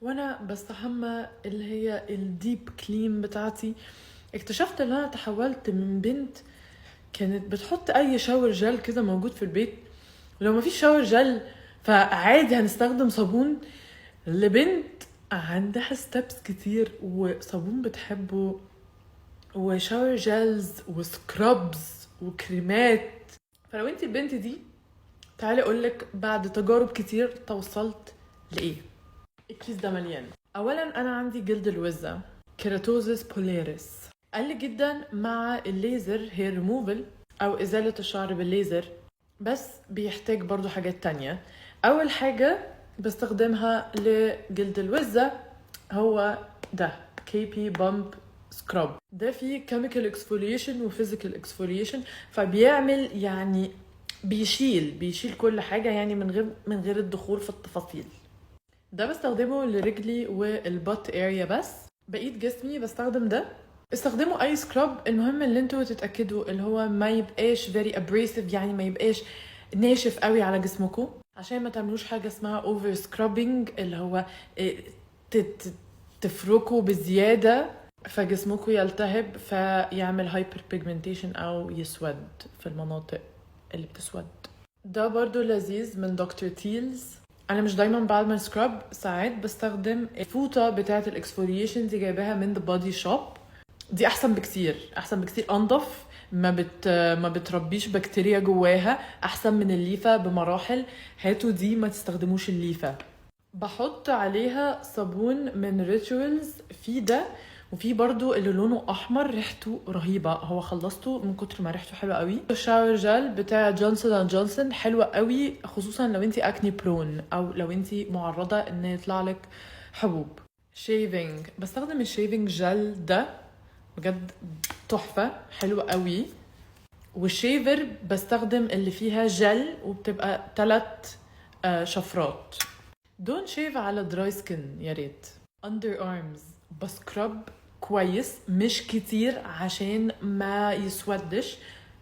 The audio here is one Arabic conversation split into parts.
وانا بستحمى اللي هي الديب كلين بتاعتي، اكتشفت ان انا تحولت من بنت كانت بتحط اي شاور جل كده موجود في البيت، ولو ما فيش شاور جل فعادي هنستخدم صابون، لبنت عندها ستابس كتير وصابون بتحبه وشاور جلز وسكرابز وكريمات. فلو انتي البنت دي تعالي اقولك بعد تجارب كتير توصلت لايه. الكيس ده مليان. اولا انا عندي جلد الوزة كيراتوزيس بوليريس، قل جدا مع الليزر هير ريموفل او ازالة الشعر بالليزر، بس بيحتاج برضو حاجات تانية. اول حاجة بستخدمها لجلد الوزة هو ده كي بي بامب سكراب. ده فيه كيميكال اكسفوليشن وفيزيكال اكسفوليشن، فبيعمل يعني بيشيل كل حاجة يعني من غير الدخول في التفاصيل. ده بستخدمه لرجلي والبط اريا، بس بقيت جسمي بستخدم ده. استخدموا اي سكراب، المهم اللي انتوا تتاكدوا اللي هو ما يبقاش very abrasive، يعني ما يبقاش ناشف قوي على جسمكم، عشان ما تعملوش حاجه اسمها اوفر سكرابينج اللي هو تفركوا بزياده فجسمكم يلتهب فيعمل هايبر بيجمنتيشن او يسود في المناطق اللي بتسود. ده برضو لذيذ من دكتور تيلز. انا مش دايما بعمل سكراب، ساعات بستخدم الفوطه بتاعه الاكسفوليشن دي، جايباها من ذا بودي شوب. دي احسن بكتير انضف، ما بتربيش بكتيريا جواها، احسن من الليفه بمراحل. هاتوا دي، ما تستخدموش الليفه. بحط عليها صابون من ريتشوالز، في ده وفي برضو اللي لونه احمر ريحته رهيبه، هو خلصته من كتر ما ريحته حلوه قوي. الشاور جل بتاع جونسون اند جونسون حلوه قوي، خصوصا لو انتي اكني برون او لو انتي معرضه ان يطلع لك حبوب. شيفنج، بستخدم الشيفنج جل ده بجد تحفه حلوه قوي. والشيفر بستخدم اللي فيها جل وبتبقى 3 شفرات. دون شيف على دراي سكين يا ريت. اندر ارمز بسكرب كويس، مش كتير عشان ما يسودش،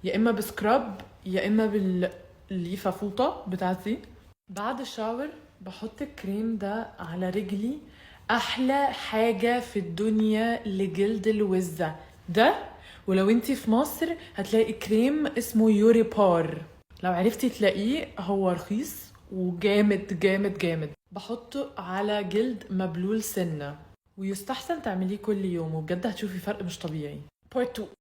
يا اما بسكرب يا اما بالليفه فوطه بتاعتي. بعد الشاور بحط الكريم ده على رجلي، احلى حاجه في الدنيا لجلد الوزه ده. ولو انتي في مصر هتلاقي كريم اسمه يوري بار، لو عرفتي تلاقيه، هو رخيص وجامد جامد جامد. بحطه على جلد مبلول سنة، ويستحسن تعمليه كل يوم، وبجد هتشوفي فرق مش طبيعي. Part 2.